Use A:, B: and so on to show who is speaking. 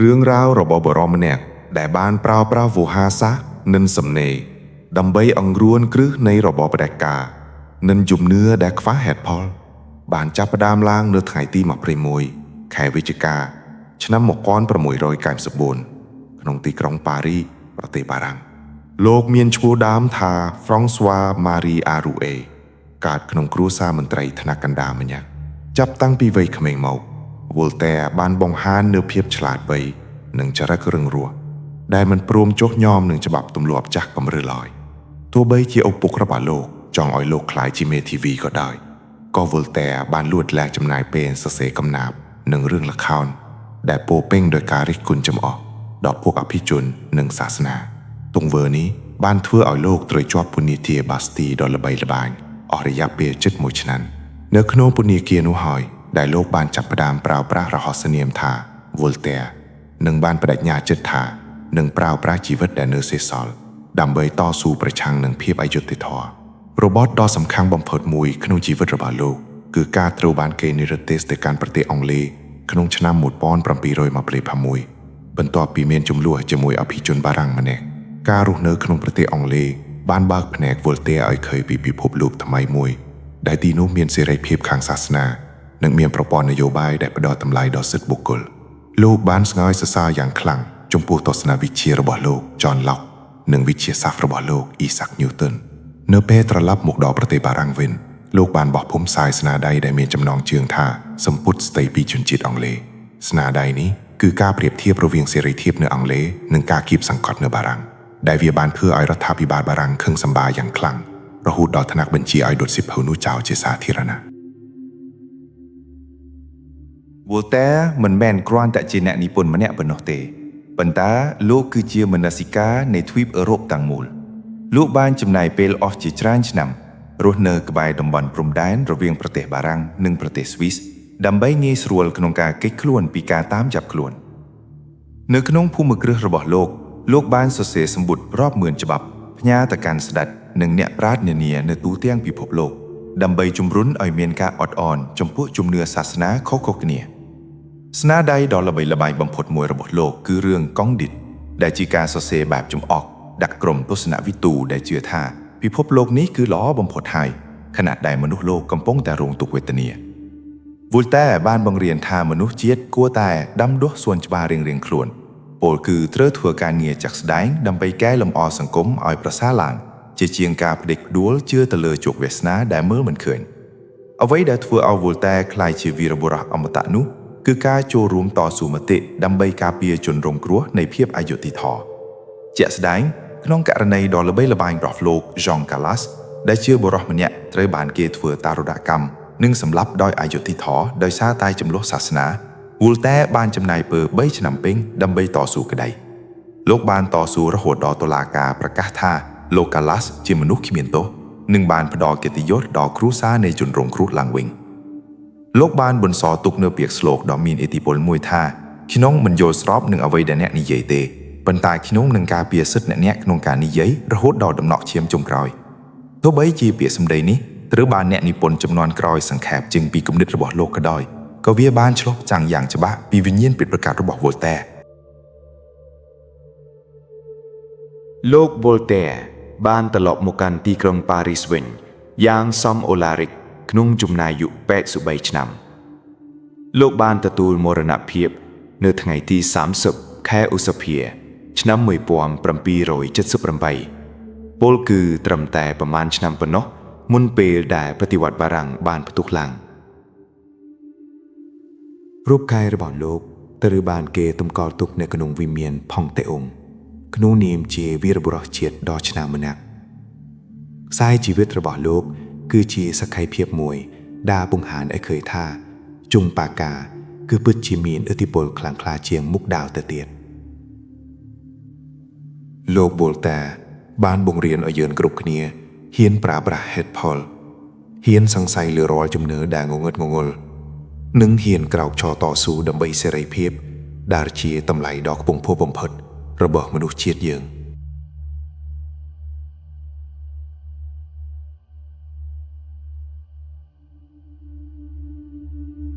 A: រឿងរ៉ាវរបស់បរមម្នាក់ដែលបានប្រើប្រាស់វោហារសាស្ត្រនិងសំណេរដើម្បីអង្រួនគ្រឹះនៃរបបផ្ដាច់ការនិងជំនឿដែលខ្វះហេតុផលបានចាប់ផ្ដើមឡើងនៅថ្ងៃទី21ខែវិច្ឆិកាឆ្នាំ1694ក្នុងទីក្រុងប៉ារីសប្រទេសបារាំងលោកមានឈ្មោះដើមថា François Marie Arouet កើតក្នុងគ្រួសារមន្ត្រីថ្នាក់កណ្ដាលម្នាក់ចាប់តាំងពីវ័យក្មេងមក Voltaire បានបង្ហាញនូវភាពឆ្លាតវៃនិងចរិតរឹងរូសដែលមិនព្រមចុះញ៉មនឹងច្បាប់ទម្លាប់ចាស់កំរើឡើយទោះបីជាឪពុករបស់លោកចង់ឲ្យលោកក្លាយជាមេធាវីក៏ដោយក៏ Voltaire បានលួចលាក់ចំណាយពេលសរសេរកំណាព្យនិងរឿងល្ខោនដែលពោរពេញដោយការរិះគន់ចំអកដល់ពួកអភិជននិងសាសនាទង្វើនេះបានធ្វើឲ្យលោកត្រូវជាប់ពន្ធនាគារ Bastille ដ៏ល្បីល្បាញអស់រយៈពេលជិត1ឆ្នាំនៅក្នុងពន្ធនាគារនោះហើយដែលលោកបានចាប់ផ្ដើមប្រើប្រាស់រហស្សនាមថា Voltaire និងបានបដិញ្ញាចិត្តថានឹងប្រើប្រាស់ជីវិតដែលនៅសេសសល់ដើម្បីតស៊ូប្រឆាំងនឹងភាពអយុត្តិធម៌របបដ៏សំខាន់បំផុតមួយក្នុងជីវិតរបស់លោកគឺការត្រូវបានគេនិរទេសទៅកាន់ប្រទេសអង់គ្លេសក្នុងឆ្នាំ1726បន្ទាប់ពីមានជម្លោះជាមួយអភិជនបារាំងម្នាក់ការរស់នៅក្នុងប្រទេសអង់គ្លេសបានបើកភ្នែក Voltaire ឲ្យឃើញពីពិភពលោកថ្មីមួយដែលទីនោះមានសេរីភាពខាងសាសនានិងមានប្រព័ន្ធនយោបាយដែលផ្ដល់តម្លៃដល់សិទ្ធិបុគ្គលលោកបានស្ងើយសរសើរយ៉ាងខ្លាំងចំពោះទស្សនវិជ្ជារបស់លោក John Locke និងវិទ្យាសាស្ត្ររបស់លោក Isaac Newton នៅពេលត្រឡប់មកដល់ប្រទេសបារាំងវិញលោកបានបោះពុម្ពផ្សាយស្នាដៃដែលមានចំណងជើងថាសម្ពុតស្ដីពីជនជាតិអង់គ្លេសស្នាដៃនេះគឺការប្រៀបធៀបរវាងសេរីភាពនៅអង់គ្លេសនិងការគៀបសង្កត់នៅបារាំងដែលវាបានធ្វើឲ្យរដ្ឋាភិបាលបារាំងខឹងសម្បារយ៉ាងខ្លាំងរហូតដល់ថ្នាក់បញ្ជាឲ្យដុតសៀវភៅនោះចោលជាសាធារណៈ
B: Voltaire មិនមែនគ្រាន់តែជាអ្នកនិពន្ធម្នាក់ប៉ុណ្ណោះទេប៉ុន្តែលោកគឺជាមនសិការនៃទ្វីបអឺរ៉ុបទាំងមូលលោកបានចំណាយពេលអស់ជាច្រើនឆ្នាំរស់នៅក្បែរតំបន់ព្រំដែនរវាងប្រទេសបារាំងនិងប្រទេសស្វីសដើម្បីងាយស្រួលក្នុងការគេចខ្លួនពីការតាមចាប់ខ្លួននៅក្នុងភូមិគ្រឹះរបស់លោកបានសរសេរសម្បត្តិរាប់ម៉ឺនច្បាប់ផ្ញើទៅកាន់ស្ដេចនិងអ្នកប្រាជ្ញនានានៅទូទាំងពិភពលោកដើម្បីជំរុញឲ្យមានការអត់អន់ចំពោះជំនឿសាសនាខុសៗគ្នាស្នាដៃដ៏ល្បីល្បាញបំផុតមួយរបស់លោកគឺរឿង Candide ដែលជាការសរសេរបែបចំអកដាក់ក្រុមទស្សនវិទូដែលជឿថាពិភពលោកនេះគឺល្អបំផុតហើយខណៈដែលមនុស្សលោកកំពុងតែរងទុក្ខវេទនា Voltaire បានបង្រៀនថាមនុស្សជាតិគួរតែដាំដុះសួនច្បាររៀងៗខ្លួនពោលគឺត្រូវធ្វើការងារជាក់ស្ដែងដើម្បីកែលម្អសង្គមឲ្យប្រសើរឡើងជាជាងការផ្ដេកផ្ដួលជឿទៅលើជោគវាសនាដែលមើលមិនឃើញអ្វីដែលធ្វើឲ្យ Voltaire ក្លាយជាវីរបុរសអមតៈនោះគឺការចូលរួមតស៊ូមតិដើម្បីការពារជនរងគ្រោះនៃភាពអយុត្តិធម៌ជាក់ស្ដែងក្នុងករណីដ៏ល្បីល្បាញរបស់លោក Jean Calas ដែលជាបុរសម្នាក់ត្រូវបានគេធ្វើតារុណកម្មនិងសម្លាប់ដោយអយុត្តិធម៌ដោយសារតែចំនួនសាសនា Voltaire បានចំណាយពេល3ឆ្នាំពេញដើម្បីតស៊ូក្តីលោកបានតស៊ូរហូតដល់តុលាការប្រកាសថាលោក Calas ជាមនុស្សគ្មានទោសនិងបានផ្ដល់កិត្តិយសដល់គ្រួសារនៃជនរងគ្រោះឡើងវិញលោកបានបន្សល់ទុកនូវពាក្យស្លោកដ៏មានឥទ្ធិពលមួយថាខ្ញុំមិនយល់ស្របនឹងអ្វីដែលអ្នកនិយាយទេប៉ុន្តែខ្ញុំនឹងការពារសិទ្ធិអ្នកក្នុងការនិយាយរហូតដល់ដំណក់ឈាមចុងក្រោយទោះបីជាពាក្យសម្ដីនេះត្រូវបានអ្នកនិពន្ធជំនាន់ក្រោយសង្ខេបជាងពីគំនិតរបស់លោកក៏ដោយក៏វាបានឆ្លុះចាំងយ៉ាងច្បាស់ពីវិញ្ញាណពិតប្រាកដរបស់ Voltaire
C: លោក Voltaire បានត្រឡប់មកកាន់ទីក្រុងប៉ារីសវិញយ៉ាងសមអូឡារិកក្នុងចំណាយអាយុ83ឆ្នាំលោកបានទទួលមរណភាពនៅថ្ងៃទី30ខែឧសភាឆ្នាំ1778ពលគឺត្រឹមតែប្រមាណឆ្នាំប៉ុណ្ណោះមុនពេលដែលប្រតិវត្តិបារាំងបានផ្ទុះឡើងរូបកាយរបស់លោកត្រូវបានគេតម្កល់ទុកនៅក្នុងវិមានផុងតេអ៊ុងក្នុងនាមជាវីរបុរសជាតិដ៏ឆ្នើមម្នាក់ខ្សែជីវិតរបស់លោកគឺជាសក្ខីភាពមួយដែលបង្ហាញឲ្យឃើញថាជុងប៉ាកាគឺពិតជាមានឥទ្ធិពលខ្លាំងក្លាជាងមុខដាវទៅទៀតលោក Voltaire បានបង្រៀនឲ្យយើងគ្រប់គ្នាហ៊ានប្រើប្រាស់ហេតុផលហ៊ានសង្ស័យលើរាល់ជំនឿដែលងងឹតងងល់និងហ៊ានក្រោកឈរតស៊ូដើម្បីសេរីភាពដែលជាតម្លៃដ៏ខ្ពង់ខ្ពស់បំផុតរបស់មនុស្សជាតិយើង